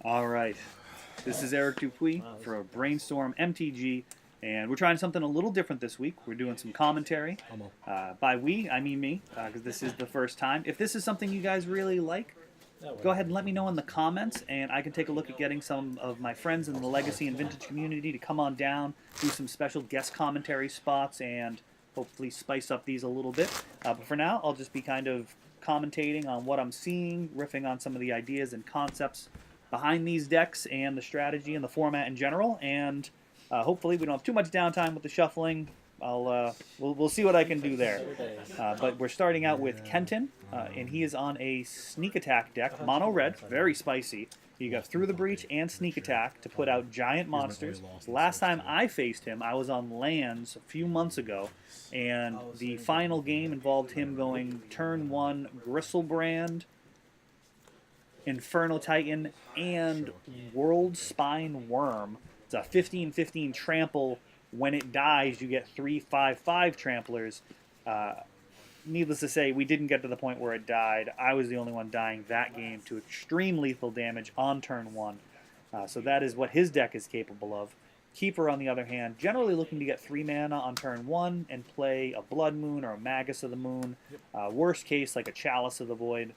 All right, this is Eric Dupuis for Brainstorm MTG, and we're trying something a little different this week. We're doing some commentary. By we, I mean me, because this is the first time. If this is something you guys really like, go ahead and let me know in the comments, and I can take a look at getting some of my friends in the Legacy and Vintage community to come on down, do some special guest commentary spots, and hopefully spice up these a little bit. But for now, I'll just be kind of commentating on what I'm seeing, riffing on some of the ideas and concepts behind these decks and the strategy and the format in general, and hopefully we don't have too much downtime with the shuffling. We'll see what I can do there. But we're starting out with Kenton, and he is on a sneak attack deck, mono red, very spicy. You got Through the Breach and sneak attack to put out giant monsters. Last time I faced him, I was on lands a few months ago, and the final game involved him going turn 1 Gristlebrand, Inferno Titan, and World Spine Worm. It's a 15/15 trample. When it dies, you get 3/5/5 tramplers. Needless to say, we didn't get to the point where it died. I was the only one dying that game to extreme lethal damage on turn 1. So that is what his deck is capable of. Keeper, on the other hand, generally looking to get 3 mana on turn 1 and play a Blood Moon or a Magus of the Moon. Worst case, like a Chalice of the Void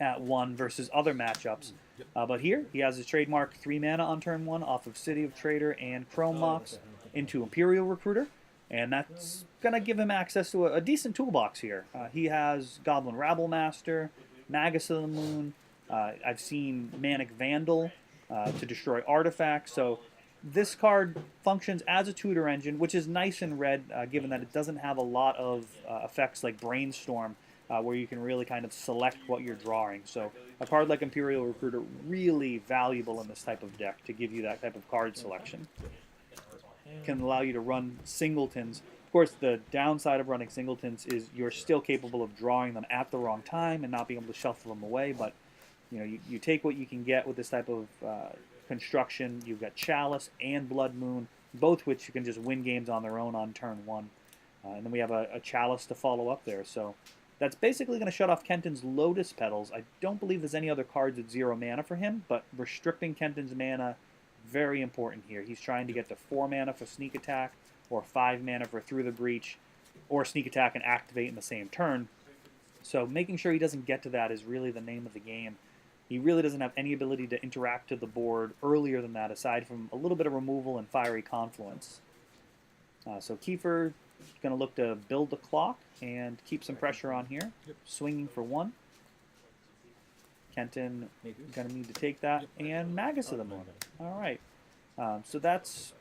at 1 versus other matchups. But here, he has his trademark 3 mana on turn 1 off of City of Trader and Chrome Mox into Imperial Recruiter, and that's going to give him access to a decent toolbox here. He has Goblin Rabble Master, Magus of the Moon, I've seen Manic Vandal to destroy artifacts, so this card functions as a tutor engine, which is nice in red, given that it doesn't have a lot of effects like Brainstorm, where you can really kind of select what you're drawing. So a card like Imperial Recruiter, really valuable in this type of deck to give you that type of card selection. Can allow you to run singletons. Of course, the downside of running singletons is you're still capable of drawing them at the wrong time and not being able to shuffle them away, but you take what you can get with this type of construction. You've got Chalice and Blood Moon, both which you can just win games on their own on turn 1. And then we have a Chalice to follow up there, so that's basically going to shut off Kenton's Lotus Petals. I don't believe there's any other cards at 0 mana for him, but restricting Kenton's mana, very important here. He's trying to get to 4 mana for Sneak Attack, or 5 mana for Through the Breach, or Sneak Attack and activate in the same turn. So making sure he doesn't get to that is really the name of the game. He really doesn't have any ability to interact to the board earlier than that, aside from a little bit of removal and Fiery Confluence. So Kiefer going to look to build the clock and keep some pressure on here. Swinging for 1. Kenton going to need to take that, and Magus of the Moon. All right. So that's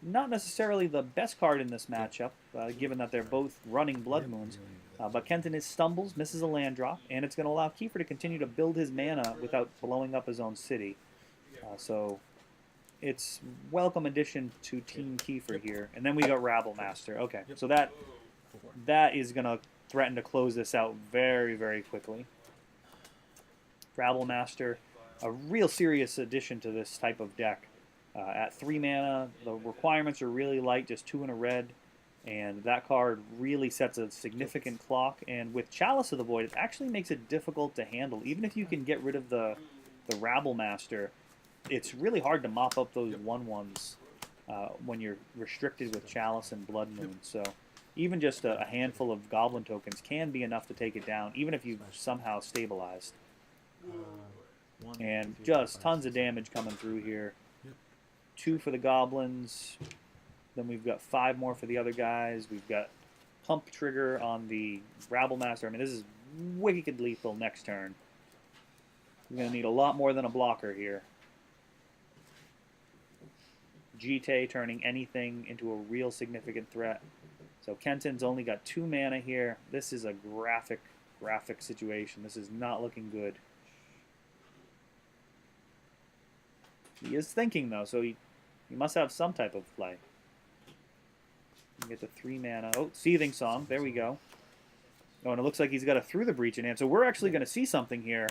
not necessarily the best card in this matchup, given that they're both running Blood Moons. But Kenton stumbles, misses a land drop, and it's going to allow Kiefer to continue to build his mana without blowing up his own city. So it's welcome addition to Team Kiefer here. And then we got Rabble Master. Okay, so that is going to threaten to close this out very, very quickly. Rabble Master, a real serious addition to this type of deck. At 3 mana, the requirements are really light, just 2 and a red, and that card really sets a significant clock. And with Chalice of the Void, it actually makes it difficult to handle. Even if you can get rid of the Rabble Master, it's really hard to mop up those 1/1s when you're restricted with Chalice and Blood Moon. So even just a handful of Goblin tokens can be enough to take it down, even if you've somehow stabilized. And just tons of damage coming through here. 2 for the Goblins. Then we've got 5 more for the other guys. We've got Pump Trigger on the Rabble Master. I mean, this is wicked lethal next turn. We're going to need a lot more than a blocker here. Jite turning anything into a real significant threat. So Kenton's only got 2 mana here. This is a graphic situation. This is not looking good. He is thinking, though, so he must have some type of play. You get the 3 mana. Oh, Seething Song. There we go. Oh, and it looks like he's got a Through the Breach in hand. So we're actually going to see something here.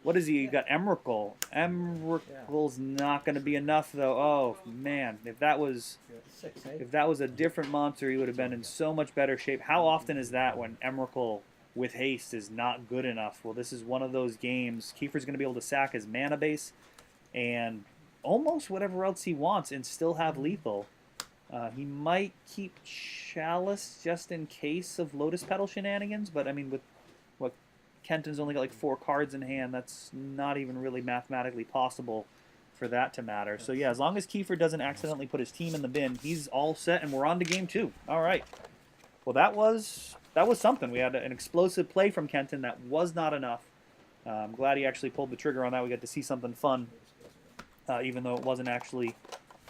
What is he? You got Emrakul. Emrakul's not going to be enough, though. Oh, man. If that was a different monster, he would have been in so much better shape. How often is that when Emrakul with haste is not good enough? Well, this is one of those games. Kiefer's going to be able to sack his mana base, and almost whatever else he wants and still have lethal. He might keep Chalice just in case of Lotus Petal shenanigans, but I mean, with what Kenton's only got like 4 cards in hand, that's not even really mathematically possible for that to matter. So yeah, as long as Kiefer doesn't accidentally put his team in the bin, he's all set, and we're on to game 2. All right. Well, that was something. We had an explosive play from Kenton. That was not enough. I'm glad he actually pulled the trigger on that. We got to see something fun, even though it wasn't actually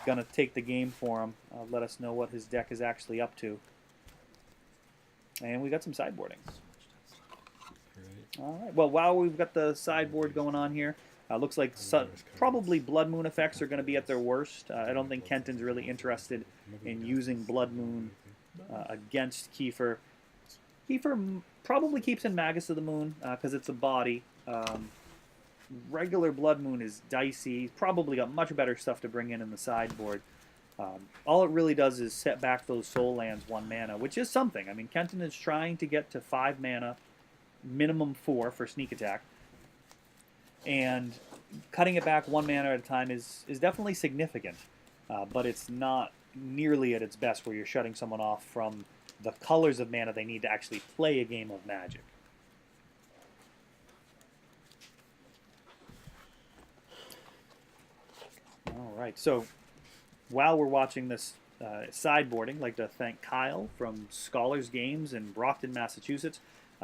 going to take the game for him. Let us know what his deck is actually up to. And we got some sideboarding. All right. Well, while we've got the sideboard going on here, looks like probably Blood Moon effects are going to be at their worst. I don't think Kenton's really interested in using Blood Moon against Kiefer. Kiefer probably keeps in Magus of the Moon because it's a body. Regular Blood Moon is dicey. He's probably got much better stuff to bring in the sideboard. All it really does is set back those soul lands 1 mana, which is something. I mean, Kenton is trying to get to 5 mana, minimum 4 for sneak attack. And cutting it back 1 mana at a time is definitely significant. But it's not nearly at its best where you're shutting someone off from the colors of mana they need to actually play a game of Magic. All right, so while we're watching this sideboarding, I'd like to thank Kyle from Scholars Games in Brockton, Massachusetts.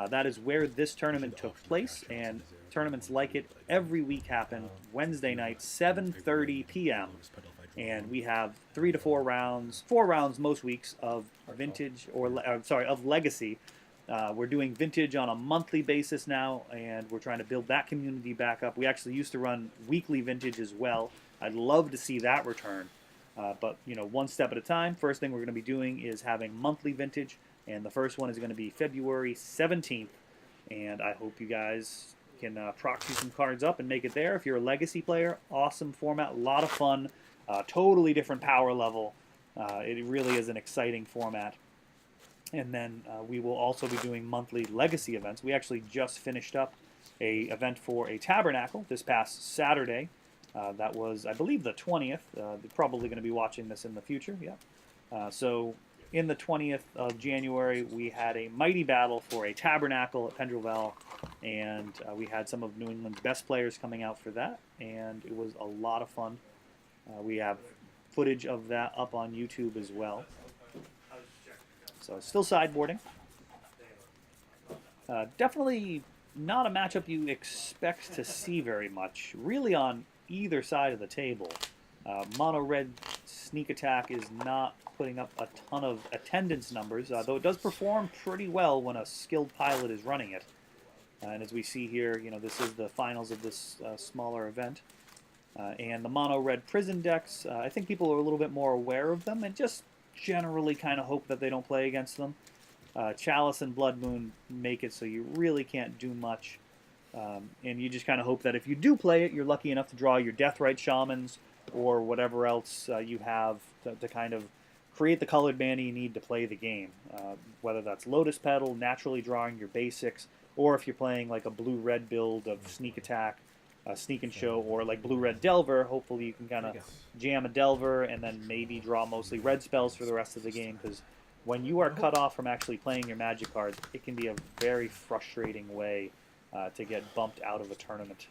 That is where this tournament took place, and tournaments like it every week happen Wednesday night, 7:30 p.m. And we have 3 to 4 rounds, 4 rounds most weeks of vintage of legacy. We're doing vintage on a monthly basis now, and we're trying to build that community back up. We actually used to run weekly vintage as well. I'd love to see that return, but you know, one step at a time. First thing we're going to be doing is having monthly vintage, and the first one is going to be February 17th. And I hope you guys can proxy some cards up and make it there. If you're a legacy player, awesome format, a lot of fun, totally different power level. It really is an exciting format. And then we will also be doing monthly legacy events. We actually just finished up a event for a tabernacle this past Saturday. That was, I believe, the 20th. They're probably going to be watching this in the future. Yeah. So in the 20th of January, we had a mighty battle for a tabernacle at Pendrell, and we had some of New England's best players coming out for that, and it was a lot of fun. We have footage of that up on YouTube as well. So still sideboarding. Definitely not a matchup you expect to see very much, really, on either side of the table. Mono red sneak attack is not putting up a ton of attendance numbers, though it does perform pretty well when a skilled pilot is running it. And as we see here, you know, this is the finals of this smaller event. And the mono red prison decks, I think people are a little bit more aware of them and just generally kind of hope that they don't play against them. Chalice and Blood Moon make it so you really can't do much. And you just kind of hope that if you do play it, you're lucky enough to draw your Deathrite Shamans or whatever else you have to kind of create the colored mana you need to play the game. Whether that's Lotus Petal, naturally drawing your basics, or if you're playing like a blue-red build of Sneak Attack, Sneak and Show, or like blue-red Delver, hopefully you can kind of jam a Delver and then maybe draw mostly red spells for the rest of the game, because when you are cut off from actually playing your Magic cards, it can be a very frustrating way to get bumped out of a tournament.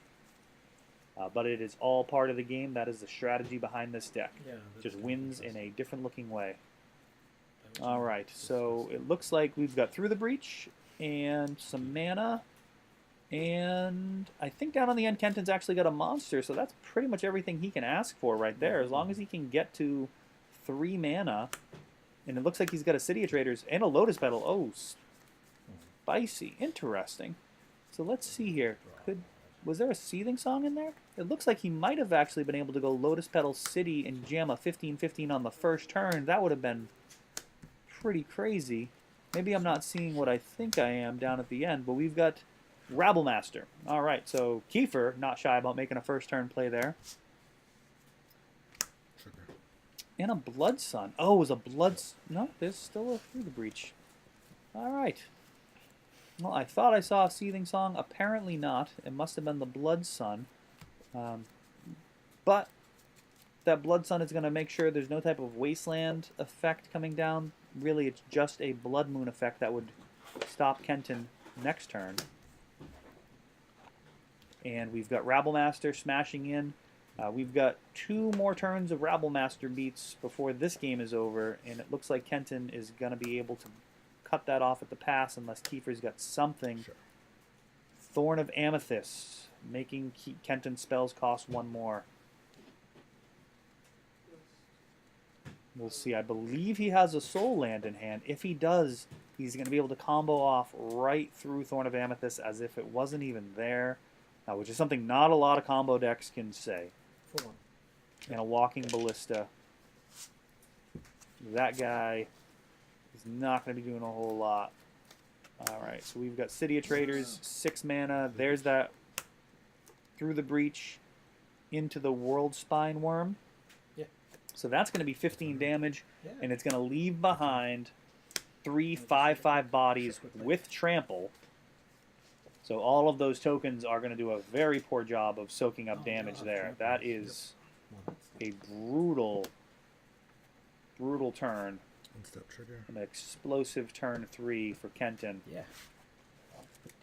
But it is all part of the game. That is the strategy behind this deck. Just wins in a different looking way. All right, so it looks like we've got Through the Breach and some mana. And I think down on the end, Kenton's actually got a monster, so that's pretty much everything he can ask for right there. As long as he can get to 3 mana, and it looks like he's got a City of Traders and a Lotus Petal. Oh, spicy. Interesting. So let's see here. Was there a Seething Song in there? It looks like he might have actually been able to go Lotus Petal City and jam a 15-15 on the first turn. That would have been pretty crazy. Maybe I'm not seeing what I think I am down at the end, but we've got Rabblemaster. All right, so Kiefer, not shy about making a first turn play there. And a Blood Sun. Oh, it was a Blood... No, there's still a Through the Breach. All right. Well, I thought I saw a Seething Song. Apparently not. It must have been the Blood Sun. But But that Blood Sun is going to make sure there's no type of Wasteland effect coming down. Really, it's just a Blood Moon effect that would stop Kenton next turn. And we've got Rabblemaster smashing in. We've got 2 more turns of Rabblemaster beats before this game is over, and it looks like Kenton is going to be able to cut that off at the pass unless Kiefer's got something. Sure. Thorn of Amethyst, making Kenton's spells cost 1 more. We'll see. I believe he has a Soul Land in hand. If he does, he's going to be able to combo off right through Thorn of Amethyst as if it wasn't even there, which is something not a lot of combo decks can say. For 1. And a Walking Ballista. That guy is not going to be doing a whole lot. Alright, so we've got City of Traders, 6 mana. There's that through the breach into the World Spine Worm. Yeah. So that's going to be 15 damage, Yeah. and it's going to leave behind 3 5/5 bodies with Trample. So all of those tokens are going to do a very poor job of soaking up damage there. That is a brutal, brutal turn. One-step trigger. An explosive turn 3 for Kenton. Yeah.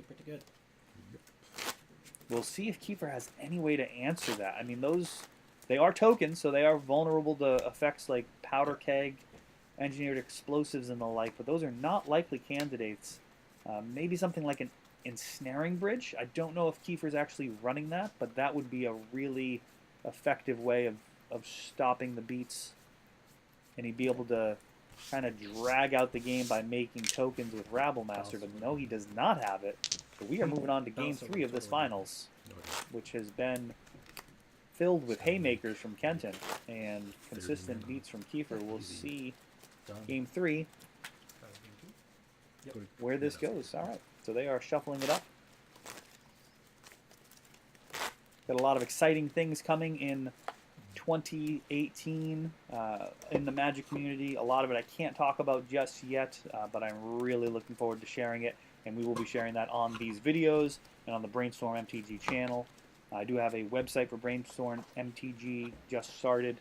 Pretty good. We'll see if Kiefer has any way to answer that. I mean, they are tokens, so they are vulnerable to effects like Powder Keg, Engineered Explosives, and the like, but those are not likely candidates. Maybe something like an Ensnaring Bridge. I don't know if Kiefer's actually running that, but that would be a really effective way of stopping the beats. And he'd be able to kind of drag out the game by making tokens with Rabblemaster, but no, he does not have it. So we are moving on to Game 3 of this finals, which has been filled with haymakers from Kenton and consistent beats from Kiefer. We'll see Game 3 where this goes. All right, so they are shuffling it up. Got a lot of exciting things coming in 2018 in the Magic community. A lot of it I can't talk about just yet, but I'm really looking forward to sharing it, and we will be sharing that on these videos and on the Brainstorm MTG channel. I do have a website for Brainstorm MTG just started.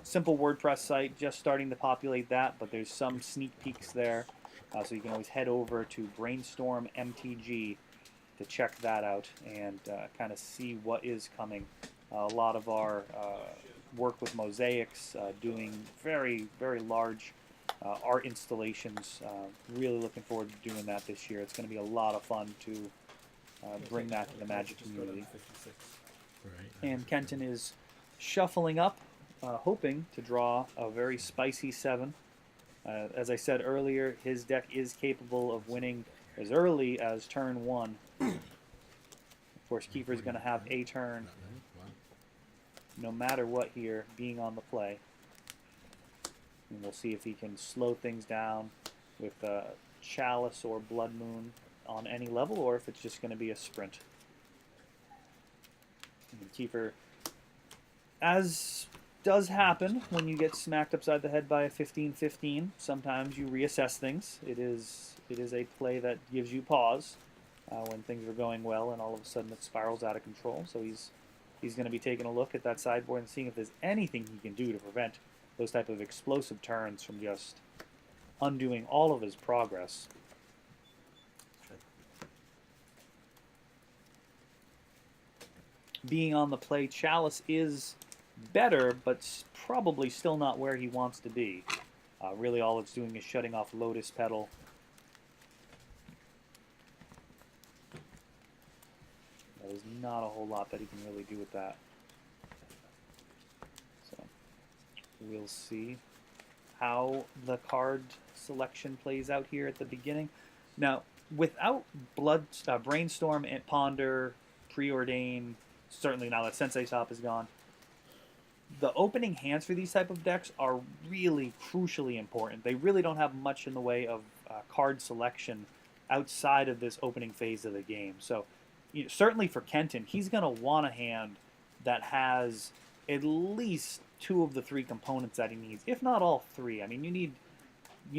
Simple WordPress site, just starting to populate that, but there's some sneak peeks there. So you can always head over to Brainstorm MTG to check that out and kind of see what is coming. A lot of our work with mosaics, doing very, very large art installations. Really looking forward to doing that this year. It's going to be a lot of fun to bring that to the Magic community. And Kenton is shuffling up, hoping to draw a very spicy 7. As I said earlier, his deck is capable of winning as early as turn 1. Of course, Kiefer's going to have a turn, no matter what here, being on the play. And we'll see if he can slow things down with Chalice or Blood Moon on any level, or if it's just going to be a sprint. And Kiefer, as does happen when you get smacked upside the head by a 15-15, sometimes you reassess things. It is a play that gives you pause when things are going well, and all of a sudden it spirals out of control. So he's going to be taking a look at that sideboard and seeing if there's anything he can do to prevent those type of explosive turns from just undoing all of his progress. Being on the play, Chalice is better, but probably still not where he wants to be. Really all it's doing is shutting off Lotus Petal. There's not a whole lot that he can really do with that. So we'll see how the card selection plays out here at the beginning. Now, without Brainstorm and Ponder, Preordain, certainly now that Sensei Top is gone, the opening hands for these type of decks are really crucially important. They really don't have much in the way of card selection outside of this opening phase of the game. So certainly for Kenton, he's going to want a hand that has at least 2 of the 3 components that he needs, if not all 3. I mean, you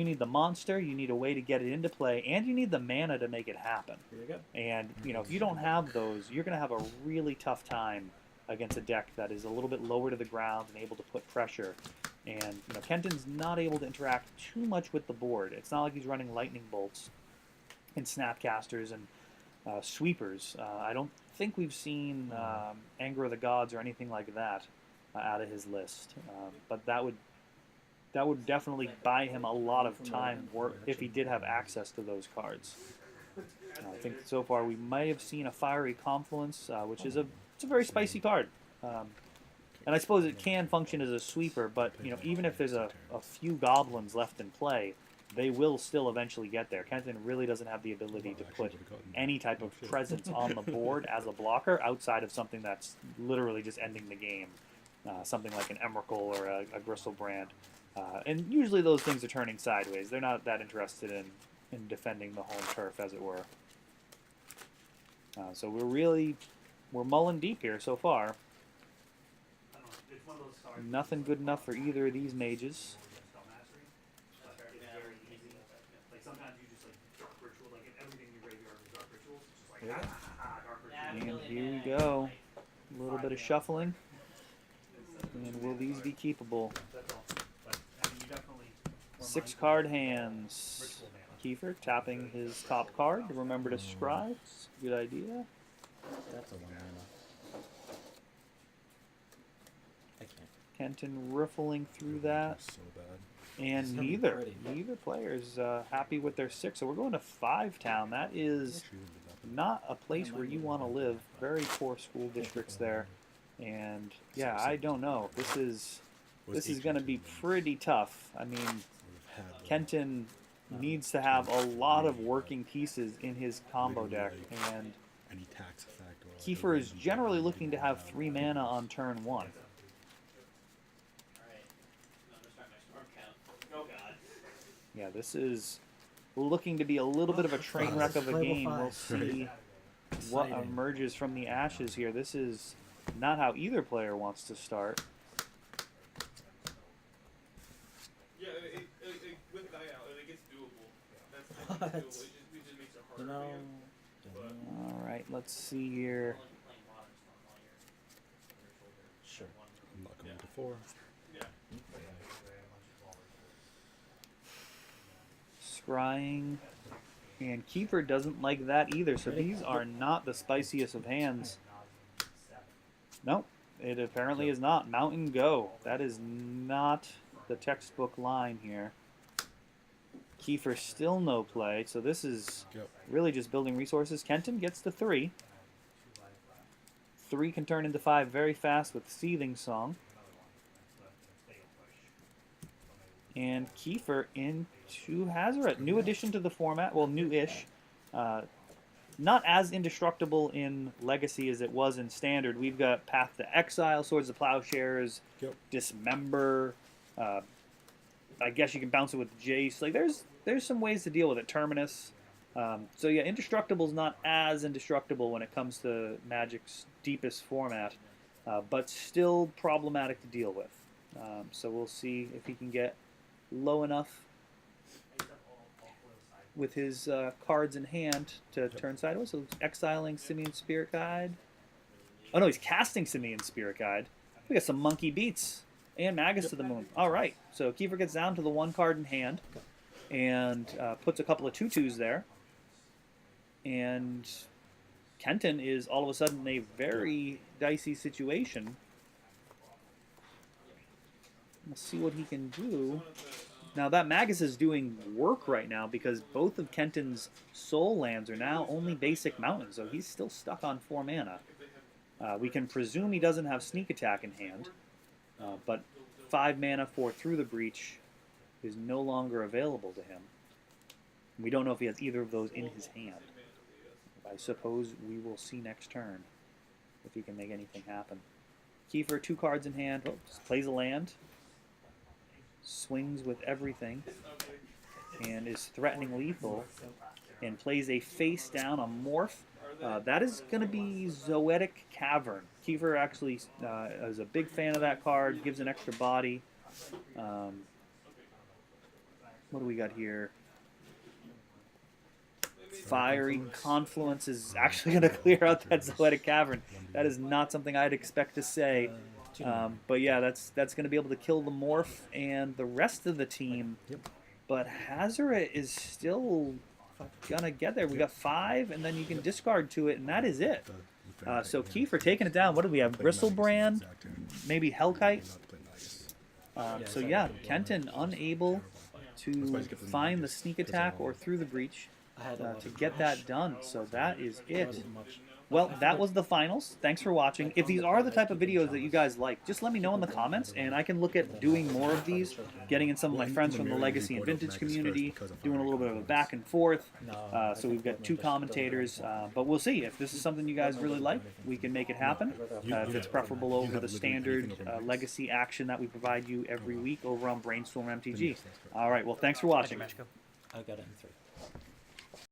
need the monster, you need a way to get it into play, and you need the mana to make it happen. Here you go. And if you don't have those, you're going to have a really tough time against a deck that is a little bit lower to the ground and able to put pressure. And Kenton's not able to interact too much with the board. It's not like he's running lightning bolts and snapcasters and sweepers. I don't think we've seen Anger of the Gods or anything like that out of his list. But that would definitely buy him a lot of time if he did have access to those cards. I think so far we may have seen a Fiery Confluence, which is it's a very spicy card. And I suppose it can function as a sweeper, but even if there's a few goblins left in play, they will still eventually get there. Kenton really doesn't have the ability to put any type of presence on the board as a blocker outside of something that's literally just ending the game. Something like an Emrakul or a Gristlebrand. And usually those things are turning sideways. They're not that interested in defending the home turf, as it were. So we're mulling deep here so far. Nothing good enough for either of these mages. And here we go. A little bit of shuffling. And will these be keepable? 6 card hands. Kiefer tapping his top card to remember to scry. Good idea. That's a 1 mana. I can't. Kenton riffling through that. So bad. And neither player is happy with their 6. So we're going to 5 town. That is not a place where you want to live. Very poor school districts there. And yeah, I don't know. This is going to be pretty tough. I mean, Kenton needs to have a lot of working pieces in his combo deck, and Kiefer is generally looking to have 3 mana on turn 1. Yeah, this is looking to be a little bit of a train wreck of a game. We'll see what emerges from the ashes here. This is not how either player wants to start. Yeah, with die out, it gets doable. That's doable. It just makes it harder. All right, let's see here. Sure. I'm not going to 4. Scrying. And Kiefer doesn't like that either, so these are not the spiciest of hands. Nope, it apparently is not. Mountain Go. That is not the textbook line here. Kiefer still no play, so this is really just building resources. Kenton gets to 3. 3 can turn into 5 very fast with Seething Song. And Kiefer into Hazoret. New addition to the format. Well, new-ish. Not as indestructible in Legacy as it was in Standard. We've got Path to Exile, Swords of Plowshares, Dismember. I guess you can bounce it with Jace. Like there's some ways to deal with it. Terminus. So yeah, Indestructible is not as indestructible when it comes to Magic's deepest format, but still problematic to deal with. So we'll see if he can get low enough with his cards in hand to turn sideways. So exiling Simian Spirit Guide. Oh no, he's casting Simian Spirit Guide. We got some monkey beats and Magus to the Moon. All right, so Kiefer gets down to the 1 card in hand and puts a couple of 2/2s there. And Kenton is all of a sudden in a very dicey situation. We'll see what he can do. Now that Magus is doing work right now because both of Kenton's soul lands are now only basic mountains, so he's still stuck on 4 mana. We can presume he doesn't have Sneak Attack in hand, but 5 mana for Through the Breach is no longer available to him. We don't know if he has either of those in his hand. I suppose we will see next turn if he can make anything happen. Kiefer, 2 cards in hand. Oh, just plays a land. Swings with everything. And is threatening lethal. And plays a face down, a morph. That is going to be Zoetic Cavern. Kiefer actually is a big fan of that card. Gives an extra body. What do we got here? Fiery Confluence is actually going to clear out that Zoetic Cavern. That is not something I'd expect to say. But yeah, that's going to be able to kill the Morph and the rest of the team. But Hazoret is still going to get there. We got 5, and then you can discard to it, and that is it. So Kiefer taking it down. What do we have? Bristlebrand, maybe Hellkite. So yeah, Kenton unable to find the sneak attack or through the breach to get that done. So that is it. Well, that was the finals. Thanks for watching. If these are the type of videos that you guys like, just let me know in the comments, and I can look at doing more of these, getting in some of my friends from the Legacy and Vintage community, doing a little bit of a back and forth. So we've got 2 commentators, but we'll see. If this is something you guys really like, we can make it happen. If it's preferable over the standard Legacy action that we provide you every week over on Brainstorm MTG. All right, well, thanks for watching. I got it in 3.